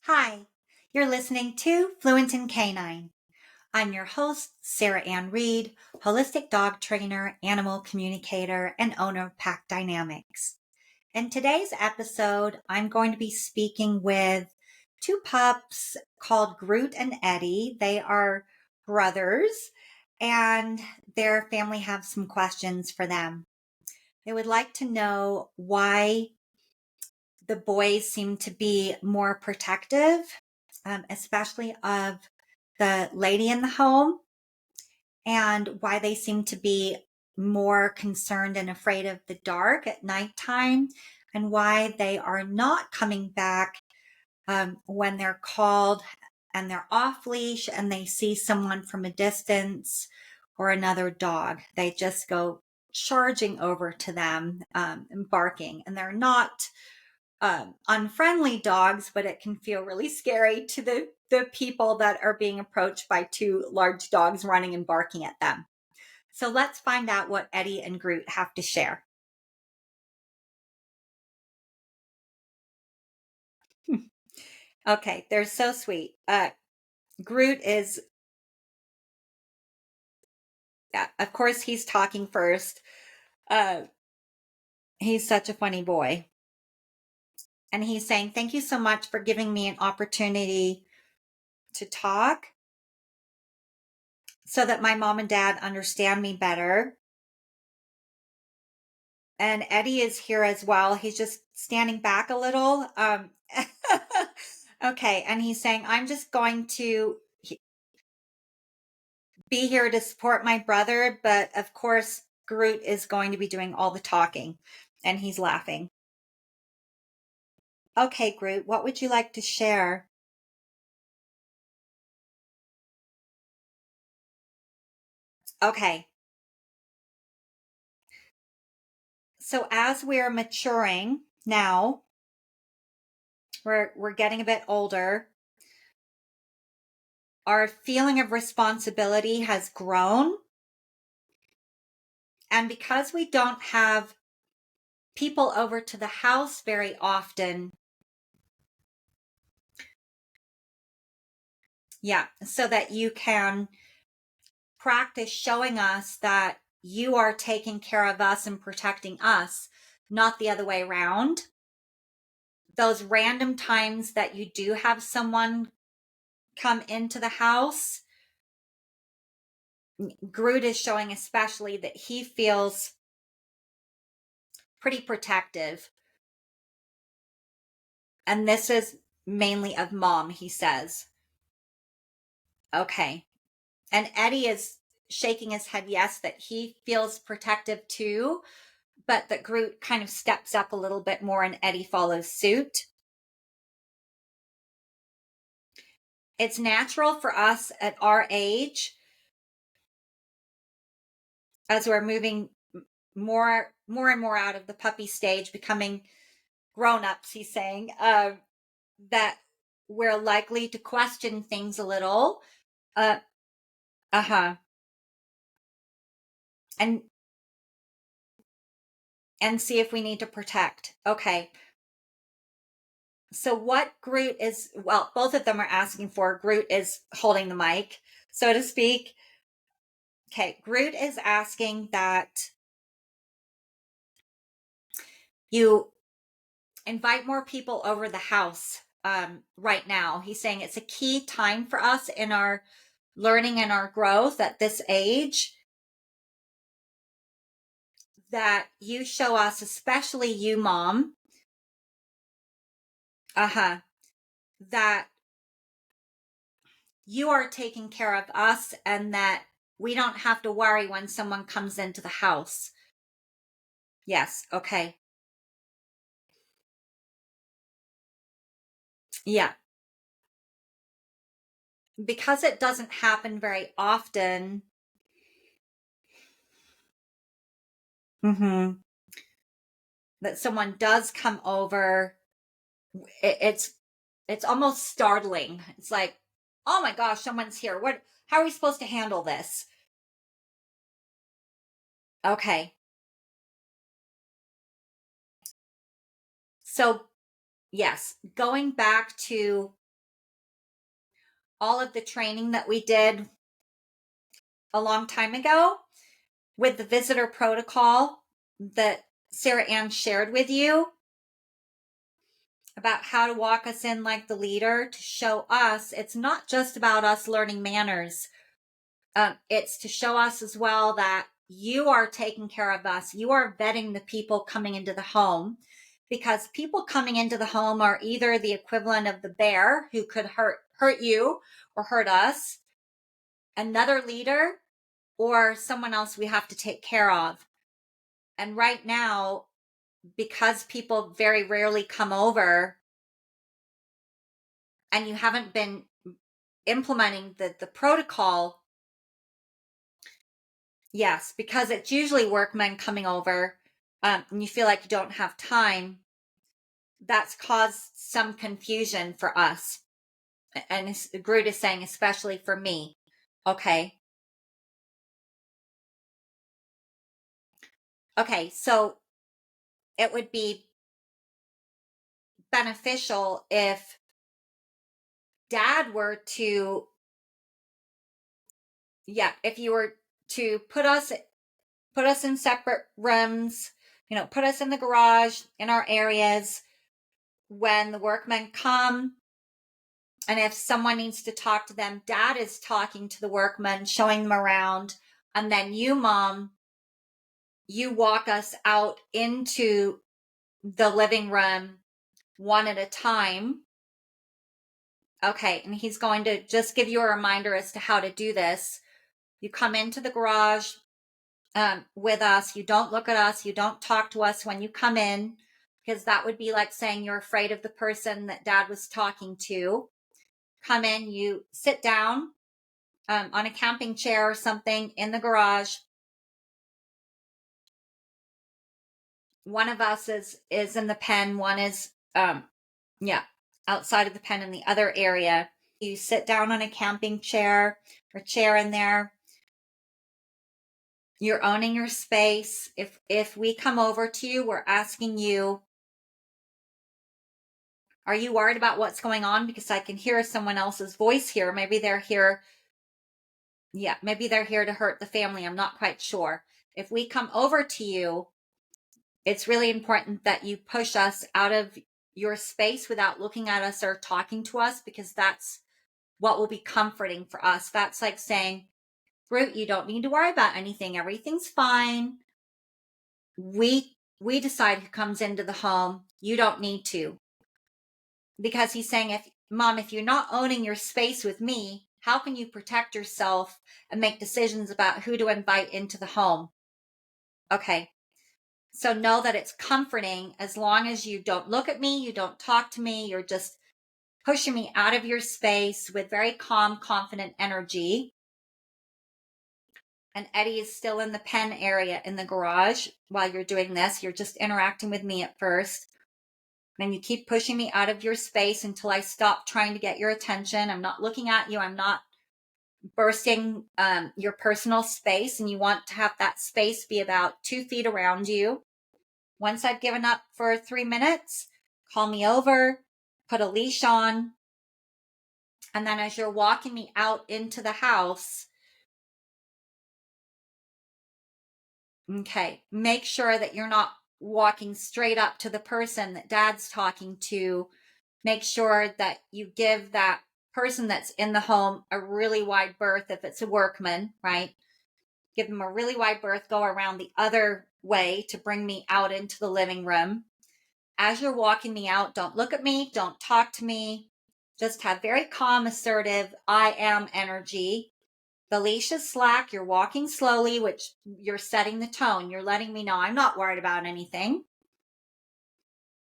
Hi, you're listening to Fluent in Canine. I'm your host, Sarah Ann Reed, holistic dog trainer, animal communicator, and owner of Pack Dynamics. In today's episode, I'm going to be speaking with two pups called Groot and Eddie. They are brothers, and their family have some questions for them. They would like to know why the boys seem to be more protective, especially of the lady in the home, and why they seem to be more concerned and afraid of the dark at nighttime, and why they are not coming back when they're called and they're off leash and they see someone from a distance or another dog. They just go charging over to them and barking, and they're not unfriendly dogs, but it can feel really scary to the people that are being approached by two large dogs running and barking at them. So let's find out what Eddie and Groot have to share. Okay, they're so sweet. Groot is, of course, he's talking first. Uh, he's such a funny boy. And he's saying, "Thank you so much for giving me an opportunity to talk so that my mom and dad understand me better." And Eddie is here as well. He's just standing back a little. Okay. And he's saying, "I'm just going to be here to support my brother. But of course, Groot is going to be doing all the talking." And he's laughing. "Okay, Groot, what would you like to share?" Okay. So as we're maturing now, we're getting a bit older. Our feeling of responsibility has grown. And because we don't have people over to the house very often, so that you can practice showing us that you are taking care of us and protecting us, not the other way around. Those random times that you do have someone come into the house, Groot is showing especially that he feels pretty protective. And this is mainly of mom, he says. Okay. And Eddie is shaking his head, yes, that he feels protective too, but that Groot kind of steps up a little bit more and Eddie follows suit. It's natural for us at our age, as we're moving more and more out of the puppy stage, becoming grown-ups, he's saying, that we're likely to question things a little. Uh-huh. And see if we need to protect. Okay. So what Groot is, well, both of them are asking for, Groot is holding the mic, so to speak. Okay, Groot is asking that you invite more people over the house right now. He's saying it's a key time for us in our learning and our growth at this age, that you show us, especially you, mom, that you are taking care of us and that we don't have to worry when someone comes into the house. Yes, okay. Yeah. Because it doesn't happen very often. Mm-hmm. That someone does come over, it's almost startling. It's like, oh my gosh, someone's here. How are we supposed to handle this? Okay. So, yes, going back to all of the training that we did a long time ago with the visitor protocol that Sarah Ann shared with you about how to walk us in like the leader, to show us it's not just about us learning manners. It's to show us as well that you are taking care of us. You are vetting the people coming into the home, because people coming into the home are either the equivalent of the bear who could hurt you or hurt us, another leader, or someone else we have to take care of. And right now, because people very rarely come over and you haven't been implementing the protocol, yes, because it's usually workmen coming over, and you feel like you don't have time, that's caused some confusion for us. And Groot is saying, especially for me. Okay. Okay, so it would be beneficial if Dad were to, if you were to put us in separate rooms, put us in the garage, in our areas when the workmen come. And if someone needs to talk to them, Dad is talking to the workmen, showing them around. And then you, Mom, you walk us out into the living room one at a time. Okay, and he's going to just give you a reminder as to how to do this. You come into the garage with us. You don't look at us. You don't talk to us when you come in, because that would be like saying you're afraid of the person that Dad was talking to. Come in, you sit down on a camping chair or something in the garage. One of us is in the pen. One is, outside of the pen in the other area. You sit down on a camping chair or chair in there. You're owning your space. If we come over to you, we're asking you, are you worried about what's going on? Because I can hear someone else's voice here. Maybe they're here. Yeah, maybe they're here to hurt the family. I'm not quite sure. If we come over to you, it's really important that you push us out of your space without looking at us or talking to us, because that's what will be comforting for us. That's like saying, Groot, you don't need to worry about anything. Everything's fine. We decide who comes into the home. You don't need to. Because he's saying, if you're not owning your space with me, how can you protect yourself and make decisions about who to invite into the home? Okay. So know that it's comforting as long as you don't look at me, you don't talk to me, you're just pushing me out of your space with very calm, confident energy. And Eddie is still in the pen area in the garage while you're doing this. You're just interacting with me at first. And you keep pushing me out of your space until I stop trying to get your attention. I'm not looking at you. I'm not bursting your personal space. And you want to have that space be about 2 feet around you. Once I've given up for 3 minutes, call me over, put a leash on. And then as you're walking me out into the house, okay, make sure that you're not walking straight up to the person that Dad's talking to. Make sure that you give that person that's in the home a really wide berth. If it's a workman, right? Give them a really wide berth, go around the other way to bring me out into the living room. As you're walking me out, don't look at me, don't talk to me. Just have very calm, assertive, I am energy. The leash is slack. You're walking slowly, which you're setting the tone. You're letting me know I'm not worried about anything.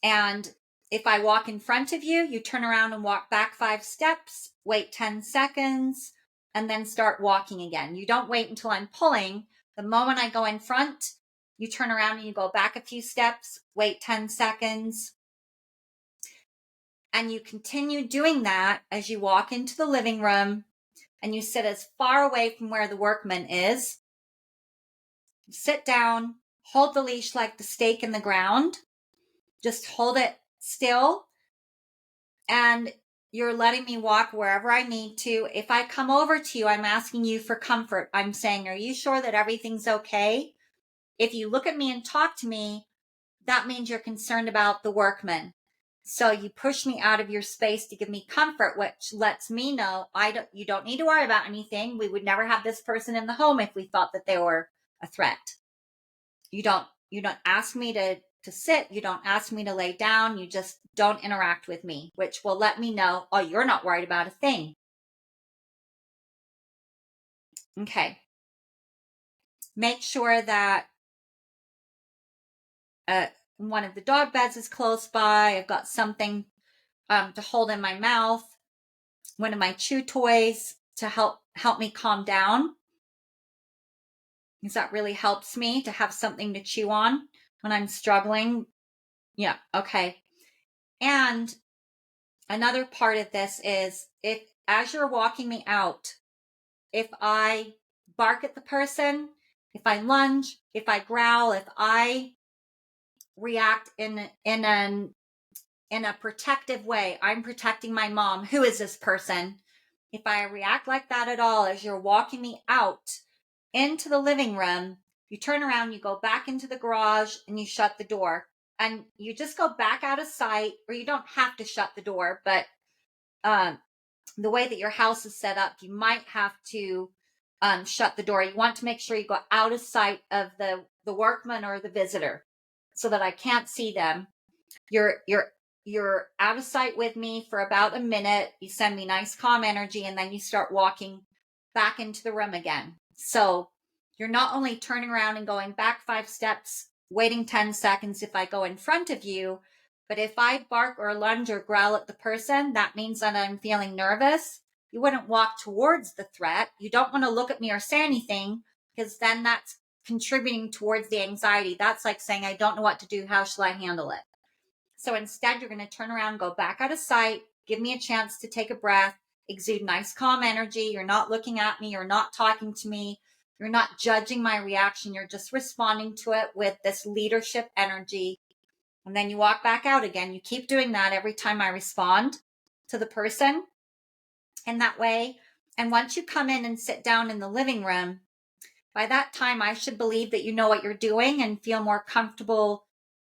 And if I walk in front of you, you turn around and walk back 5 steps, wait 10 seconds, and then start walking again. You don't wait until I'm pulling. The moment I go in front, you turn around and you go back a few steps, wait 10 seconds. And you continue doing that as you walk into the living room, and you sit as far away from where the workman is. Sit down, hold the leash like the stake in the ground. Just hold it still. And You're letting me walk wherever I need to. If I come over to you, I'm asking you for comfort. I'm saying, are you sure that everything's okay? If you look at me and talk to me, that means you're concerned about the workman. So you push me out of your space to give me comfort, which lets me know you don't need to worry about anything. We would never have this person in the home if we thought that they were a threat. You don't ask me to sit. You don't ask me to lay down. You just don't interact with me, which will let me know, oh, you're not worried about a thing. Okay. Make sure that one of the dog beds is close by. I've got something to hold in my mouth. One of my chew toys to help me calm down, because that really helps me to have something to chew on when I'm struggling. Yeah, okay. And another part of this is, if as you're walking me out, if I bark at the person, if I lunge, if I growl, if I react in a protective way, I'm protecting my mom. Who is this person? If I react like that at all as you're walking me out into the living room, you turn around, you go back into the garage, and you shut the door. And you just go back out of sight, or you don't have to shut the door, but the way that your house is set up, you might have to shut the door. You want to make sure you go out of sight of the workman or the visitor so that I can't see them. You're out of sight with me for about a minute. You send me nice calm energy, and then you start walking back into the room again. So you're not only turning around and going back 5 steps, waiting 10 seconds if I go in front of you, but if I bark or lunge or growl at the person, that means that I'm feeling nervous. You wouldn't walk towards the threat. You don't want to look at me or say anything, because then that's contributing towards the anxiety. That's like saying, I don't know what to do. How shall I handle it? So instead, you're going to turn around, go back out of sight, give me a chance to take a breath, exude nice, calm energy. You're not looking at me. You're not talking to me. You're not judging my reaction. You're just responding to it with this leadership energy. And then you walk back out again. You keep doing that every time I respond to the person in that way. And once you come in and sit down in the living room, by that time, I should believe that you know what you're doing and feel more comfortable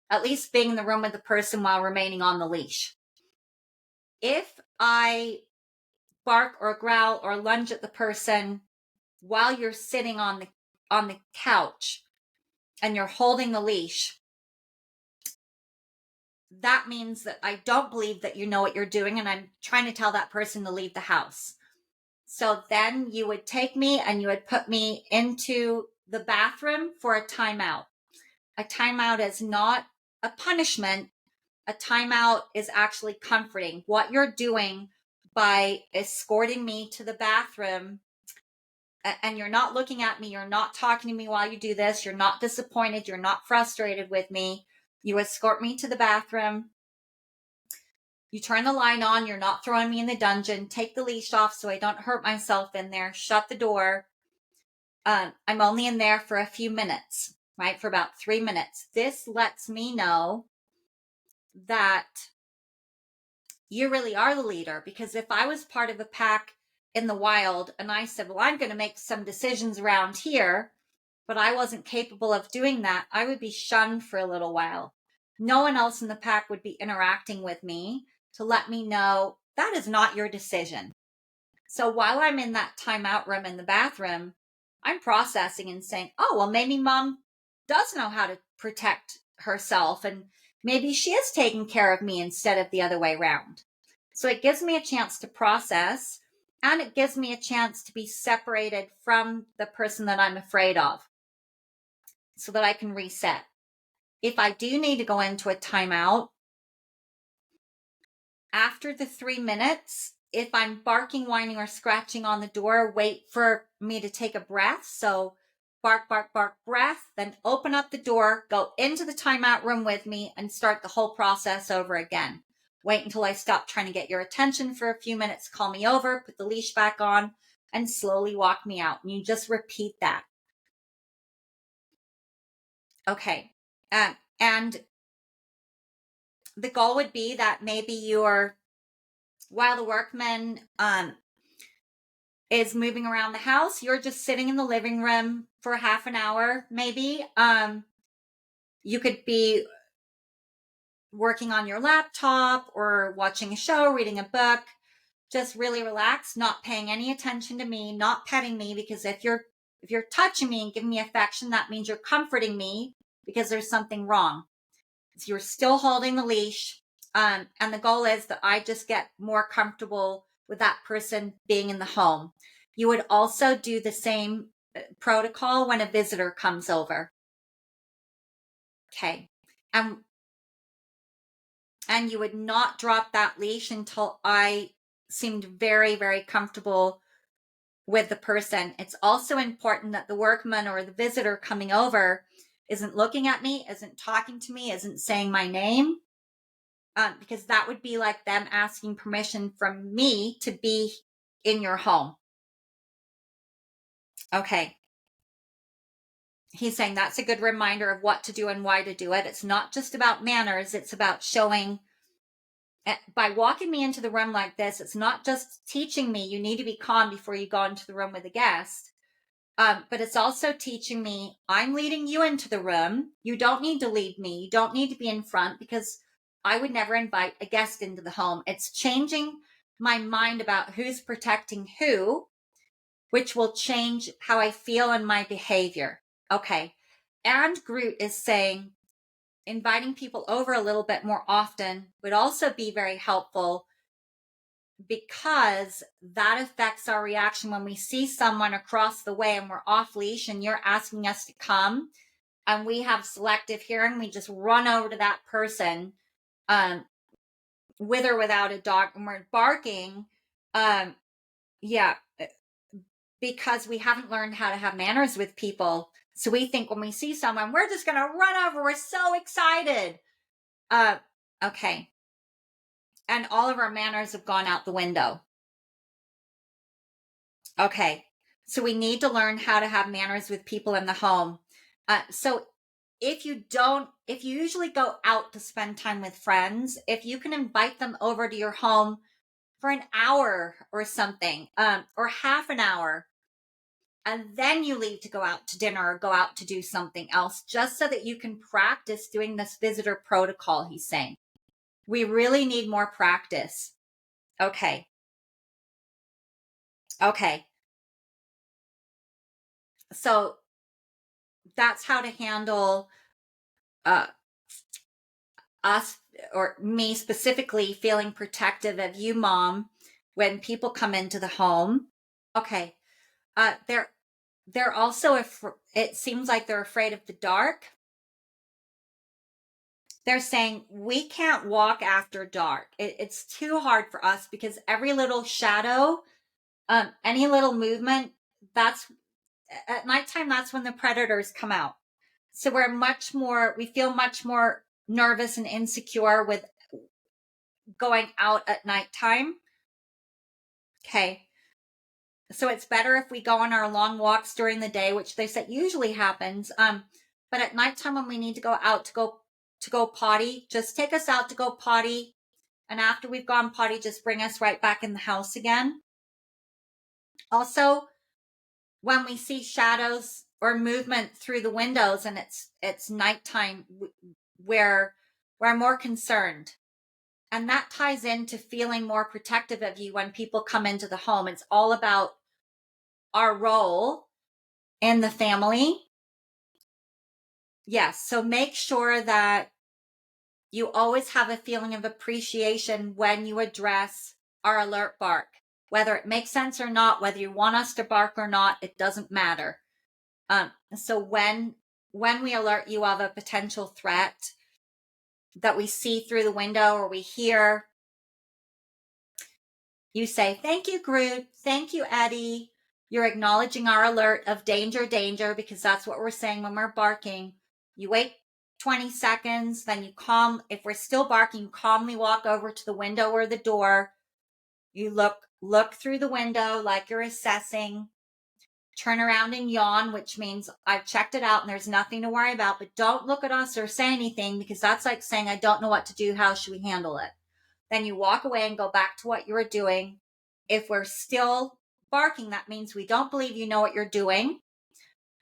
at least being in the room with the person while remaining on the leash. If I bark or growl or lunge at the person while you're sitting on the couch and you're holding the leash, that means that I don't believe that you know what you're doing, and I'm trying to tell that person to leave the house. So then you would take me and you would put me into the bathroom for a timeout. A timeout is not a punishment. A timeout is actually comforting. What you're doing by escorting me to the bathroom, and you're not looking at me, you're not talking to me while you do this, you're not disappointed, you're not frustrated with me. You escort me to the bathroom. You turn the light on, you're not throwing me in the dungeon, take the leash off so I don't hurt myself in there, shut the door. I'm only in there for a few minutes, right? For about 3 minutes. This lets me know that you really are the leader, because if I was part of a pack in the wild and I said, well, I'm going to make some decisions around here, but I wasn't capable of doing that, I would be shunned for a little while. No one else in the pack would be interacting with me to let me know that is not your decision. So while I'm in that timeout room in the bathroom, I'm processing and saying, oh, well, maybe mom does know how to protect herself, and maybe she is taking care of me instead of the other way around. So it gives me a chance to process, and it gives me a chance to be separated from the person that I'm afraid of so that I can reset. If I do need to go into a timeout, after the 3 minutes, if I'm barking, whining, or scratching on the door, wait for me to take a breath. So bark, bark, bark, breath, then open up the door, go into the timeout room with me, and start the whole process over again. Wait until I stop trying to get your attention for a few minutes, call me over, put the leash back on, and slowly walk me out. And you just repeat that. Okay. And the goal would be that maybe you're while the workman is moving around the house, you're just sitting in the living room for half an hour, maybe. You could be working on your laptop or watching a show, reading a book, just really relaxed, not paying any attention to me, not petting me, because if you're touching me and giving me affection, that means you're comforting me because there's something wrong. So you're still holding the leash. And the goal is that I just get more comfortable with that person being in the home. You would also do the same protocol when a visitor comes over. Okay. And you would not drop that leash until I seemed very, very comfortable with the person. It's also important that the workman or the visitor coming over isn't looking at me, isn't talking to me, isn't saying my name, because that would be like them asking permission from me to be in your home. Okay. He's saying that's a good reminder of what to do and why to do it. It's not just about manners. It's about showing, by walking me into the room like this, it's not just teaching me you need to be calm before you go into the room with a guest. But it's also teaching me I'm leading you into the room. You don't need to lead me. You don't need to be in front, because I would never invite a guest into the home. It's changing my mind about who's protecting who, which will change how I feel and my behavior. Okay. And Groot is saying inviting people over a little bit more often would also be very helpful, because that affects our reaction when we see someone across the way and we're off leash and you're asking us to come and we have selective hearing. We just run over to that person, with or without a dog, and we're barking. Yeah, because we haven't learned how to have manners with people. So we think when we see someone, we're just going to run over. We're so excited. Okay. And all of our manners have gone out the window. Okay. So we need to learn how to have manners with people in the home. So if you usually go out to spend time with friends, if you can invite them over to your home for an hour or something, or half an hour, and then you leave to go out to dinner or go out to do something else, just so that you can practice doing this visitor protocol, he's saying. We really need more practice. Okay. So that's how to handle us, or me specifically, feeling protective of you, Mom, when people come into the home. Okay. They're also, it seems like they're afraid of the dark. They're saying we can't walk after dark. It's too hard for us, because every little shadow, any little movement, that's at nighttime, that's when the predators come out. So we feel much more nervous and insecure with going out at nighttime. Okay. So it's better if we go on our long walks during the day, which they said usually happens. But at nighttime, when we need to go out to go potty, just take us out to go potty. And after we've gone potty, just bring us right back in the house again. Also, when we see shadows or movement through the windows and it's nighttime, we're more concerned. And that ties into feeling more protective of you when people come into the home. It's all about our role in the family. Yes. So make sure that you always have a feeling of appreciation when you address our alert bark. Whether it makes sense or not, whether you want us to bark or not, it doesn't matter. So when we alert you of a potential threat that we see through the window or we hear, you say, "Thank you, Groot. Thank you, Eddie." You're acknowledging our alert of danger, danger, because that's what we're saying when we're barking. You wait 20 seconds, then if we're still barking, you calmly walk over to the window or the door. You look through the window like you're assessing. Turn around and yawn, which means I've checked it out and there's nothing to worry about, but don't look at us or say anything, because that's like saying, I don't know what to do. How should we handle it? Then you walk away and go back to what you were doing. If we're still barking, that means we don't believe you know what you're doing.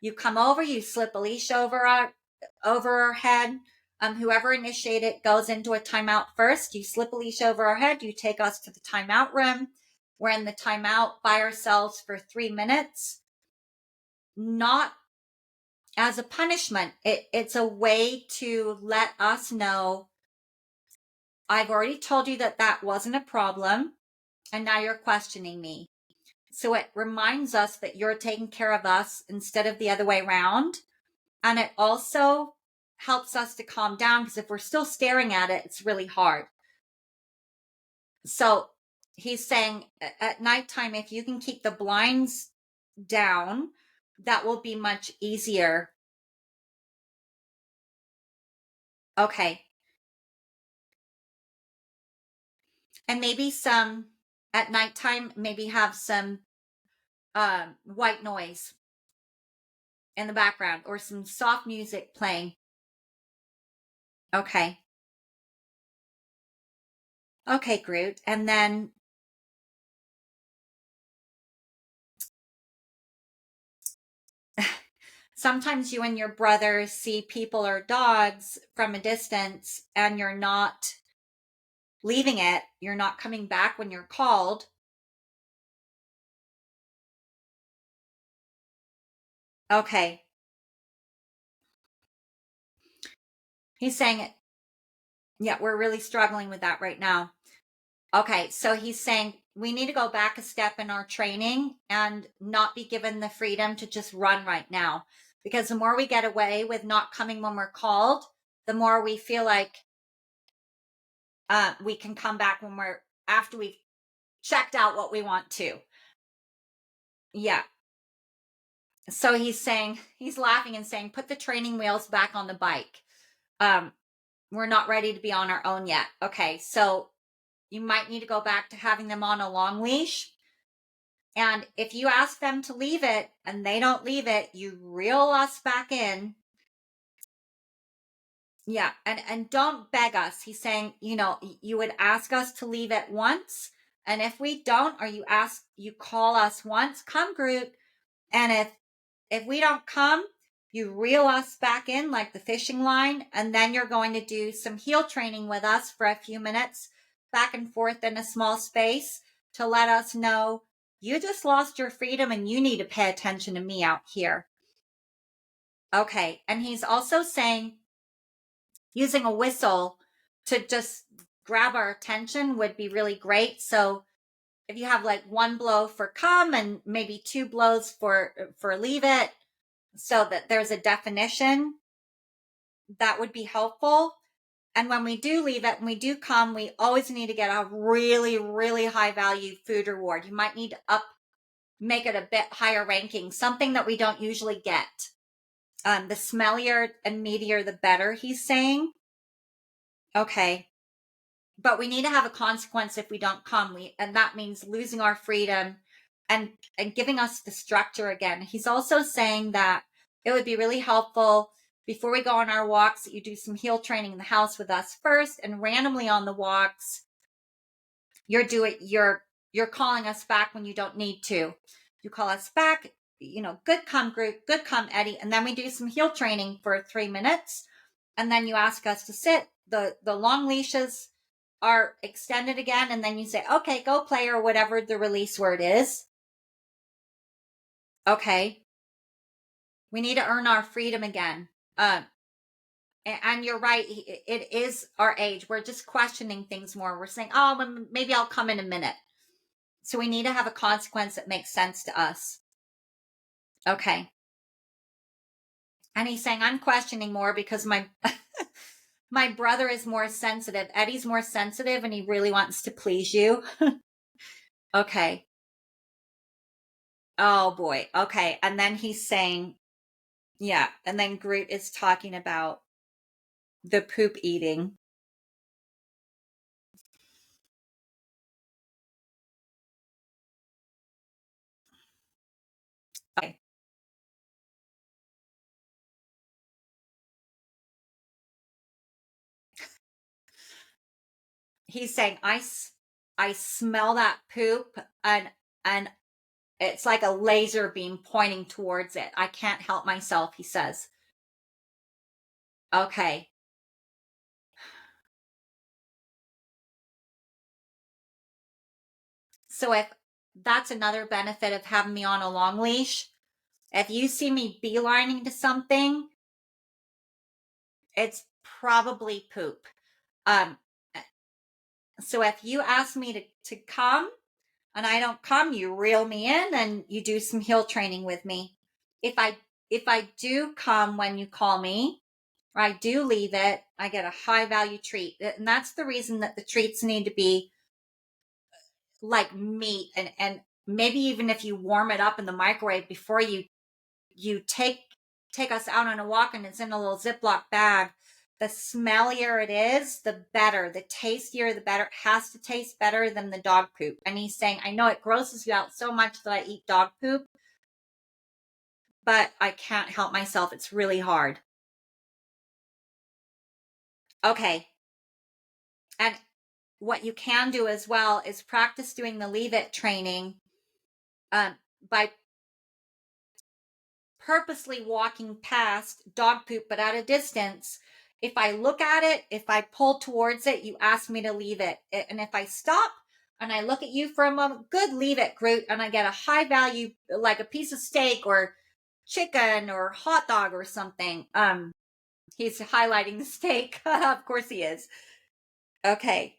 You come over, you slip a leash over our head. Whoever initiated goes into a timeout first. You slip a leash over our head. You take us to the timeout room. We're in the timeout by ourselves for 3 minutes. Not as a punishment. It's a way to let us know, I've already told you that wasn't a problem, and now you're questioning me. So it reminds us that you're taking care of us instead of the other way around. And it also helps us to calm down, because if we're still staring at it, it's really hard. So he's saying at nighttime, if you can keep the blinds down, that will be much easier. Okay. And maybe at nighttime, maybe have some white noise in the background or some soft music playing. Okay. Okay, Groot. And then sometimes you and your brother see people or dogs from a distance and you're not leaving it. You're not coming back when you're called. Okay. He's saying, yeah, we're really struggling with that right now. Okay. So he's saying we need to go back a step in our training and not be given the freedom to just run right now. Because the more we get away with not coming when we're called, the more we feel like we can come back after we've checked out what we want to. Yeah. So he's laughing and saying, put the training wheels back on the bike. We're not ready to be on our own yet. Okay. So you might need to go back to having them on a long leash. And if you ask them to leave it and they don't leave it, you reel us back in. Yeah. And don't beg us. He's saying, you would ask us to leave it once. And if we don't, or you call us once, come, Groot. And if we don't come, you reel us back in like the fishing line, and then you're going to do some heel training with us for a few minutes, back and forth in a small space, to let us know you just lost your freedom and you need to pay attention to me out here. Okay. And he's also saying using a whistle to just grab our attention would be really great. So if you have like one blow for come and maybe 2 blows for leave it, so that there's a definition, that would be helpful. And when we do leave it and we do come, we always need to get a really, really high value food reward. You might need to make it a bit higher ranking, something that we don't usually get. The smellier and meatier, the better, he's saying. Okay. But we need to have a consequence if we don't come. And that means losing our freedom and giving us the structure again. He's also saying that it would be really helpful before we go on our walks that you do some heel training in the house with us first, and randomly on the walks, you're calling us back when you don't need to. You call us back, good come Groot, good come Eddie, and then we do some heel training for 3 minutes, and then you ask us to sit. The long leashes are extended again, and then you say, okay, go play, or whatever the release word is. Okay. We need to earn our freedom again. And you're right. It is our age. We're just questioning things more. We're saying, oh, maybe I'll come in a minute. So we need to have a consequence that makes sense to us. Okay. And he's saying, I'm questioning more because my my brother is more sensitive. Eddie's more sensitive and he really wants to please you. Okay. Oh boy. Okay. And then he's saying, yeah. And then Groot is talking about the poop eating. Okay. he's saying, I smell that poop, and it's like a laser beam pointing towards it. I can't help myself, he says. Okay. So if that's another benefit of having me on a long leash, if you see me beelining to something, it's probably poop. Um, so if you ask me to come and I don't come, you reel me in and you do some heel training with me. If I do come when you call me, or I do leave it, I get a high value treat. And that's the reason that the treats need to be like meat, and maybe even if you warm it up in the microwave before you take us out on a walk and it's in a little Ziploc bag, the smellier it is, the better. The tastier, the better. It has to taste better than the dog poop. And he's saying, I know it grosses you out so much that I eat dog poop, but I can't help myself. It's really hard. Okay. And what you can do as well is practice doing the leave it training by purposely walking past dog poop, but at a distance. If I look at it, if I pull towards it, you ask me to leave it. And if I stop and I look at you for a moment, good, leave it, Groot. And I get a high value, like a piece of steak or chicken or hot dog or something. He's highlighting the steak. Of course he is. Okay.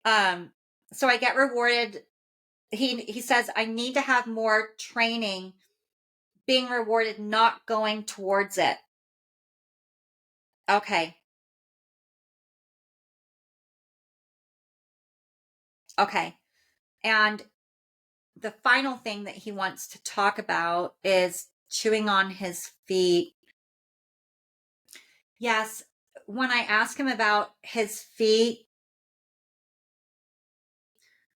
So I get rewarded. He says I need to have more training being rewarded, not going towards it. Okay. Okay. And the final thing that he wants to talk about is chewing on his feet. Yes. When I ask him about his feet,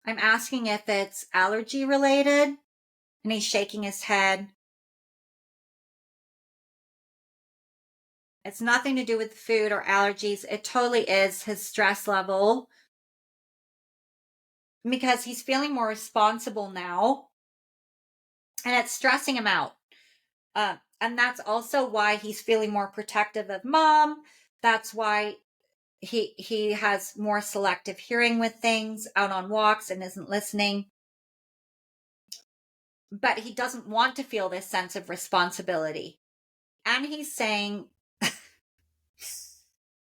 I'm asking if it's allergy related, and he's shaking his head. It's nothing to do with food or allergies. It totally is his stress level because he's feeling more responsible now and it's stressing him out. And that's also why he's feeling more protective of mom. That's why he has more selective hearing with things out on walks and isn't listening. But he doesn't want to feel this sense of responsibility. And he's saying,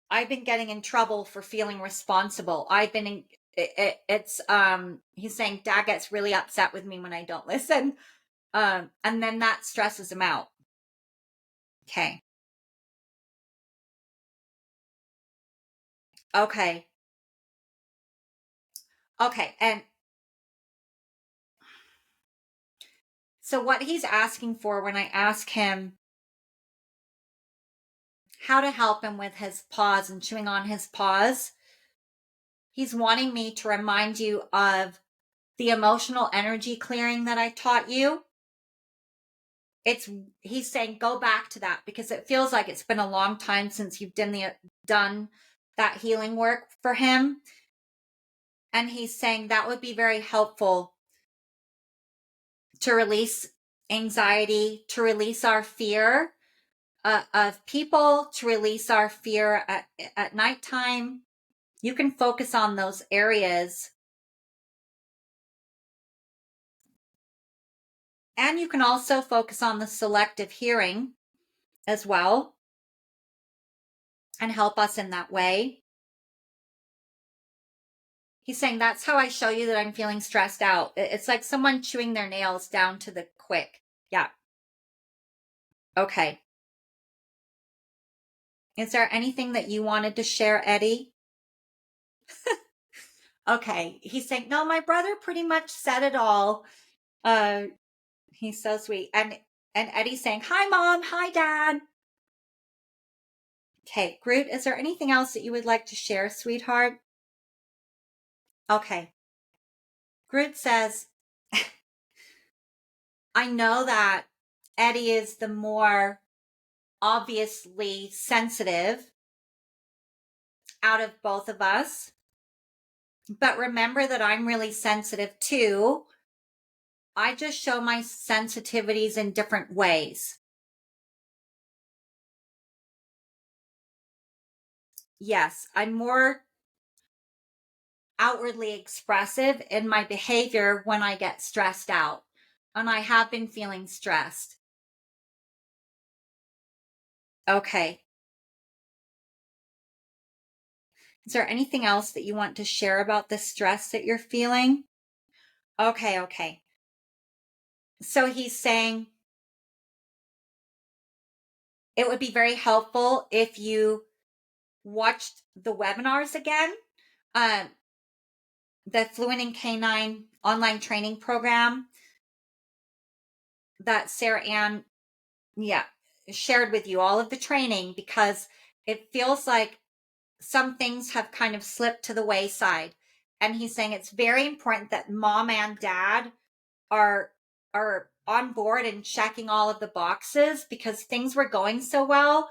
I've been getting in trouble for feeling responsible. He's saying dad gets really upset with me when I don't listen. And then that stresses him out. Okay. Okay. Okay. And so what he's asking for when I ask him how to help him with his paws and chewing on his paws, he's wanting me to remind you of the emotional energy clearing that I taught you. He's saying go back to that because it feels like it's been a long time since you've done that healing work for him. And he's saying that would be very helpful to release anxiety, to release our fear of people, to release our fear at nighttime. You can focus on those areas. And you can also focus on the selective hearing as well and help us in that way. He's saying that's how I show you that I'm feeling stressed out. It's like someone chewing their nails down to the quick. Yeah. Okay. Is there anything that you wanted to share, Eddie? Okay. He's saying, no, my brother pretty much said it all. He's so sweet. And Eddie's saying, hi, Mom. Hi, Dad. Okay. Groot, is there anything else that you would like to share, sweetheart? Okay. Groot says, I know that Eddie is the more obviously sensitive out of both of us. But remember that I'm really sensitive too. I just show my sensitivities in different ways. Yes, I'm more outwardly expressive in my behavior when I get stressed out. And I have been feeling stressed. Okay. Is there anything else that you want to share about the stress that you're feeling? Okay, okay. So he's saying it would be very helpful if you watched the webinars again. Um, the Fluent in Canine online training program that Sarah Ann, yeah, shared with you, all of the training, because it feels like some things have kind of slipped to the wayside. And he's saying it's very important that mom and dad are are on board and checking all of the boxes, because things were going so well.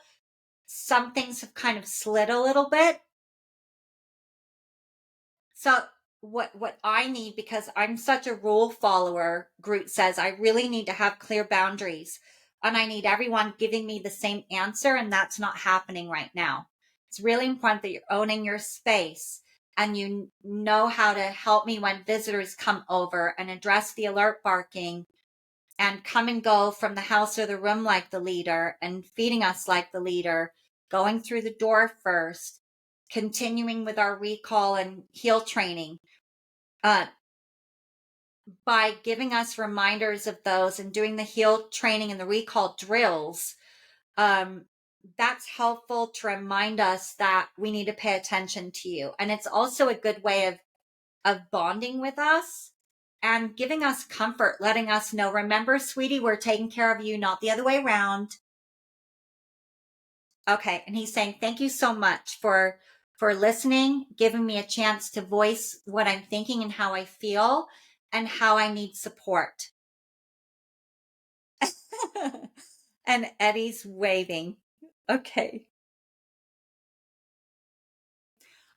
Some things have kind of slid a little bit. So what I need, because I'm such a rule follower, Groot says, I really need to have clear boundaries. And I need everyone giving me the same answer, and that's not happening right now. It's really important that you're owning your space and you know how to help me when visitors come over and address the alert barking and come and go from the house or the room like the leader and feeding us like the leader, going through the door first, continuing with our recall and heel training. Uh, by giving us reminders of those and doing the heel training and the recall drills, um, that's helpful to remind us that we need to pay attention to you. And it's also a good way of bonding with us and giving us comfort, letting us know, remember, sweetie, we're taking care of you, not the other way around. Okay. And he's saying, thank you so much for listening, giving me a chance to voice what I'm thinking and how I feel and how I need support. And Eddie's waving. Okay.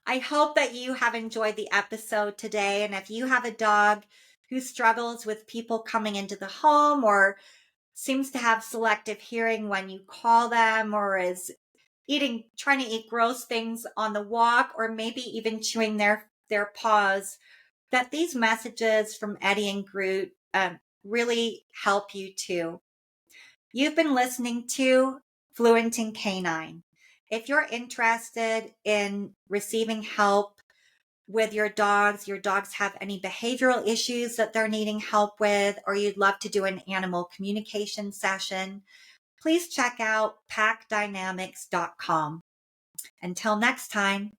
I hope that you have enjoyed the episode today. And if you have a dog who struggles with people coming into the home or seems to have selective hearing when you call them, or is trying to eat gross things on the walk, or maybe even chewing their paws, that these messages from Eddie and Groot really help you too. You've been listening to Fluent in Canine. If you're interested in receiving help with your dogs have any behavioral issues that they're needing help with, or you'd love to do an animal communication session, please check out packdynamics.com. Until next time.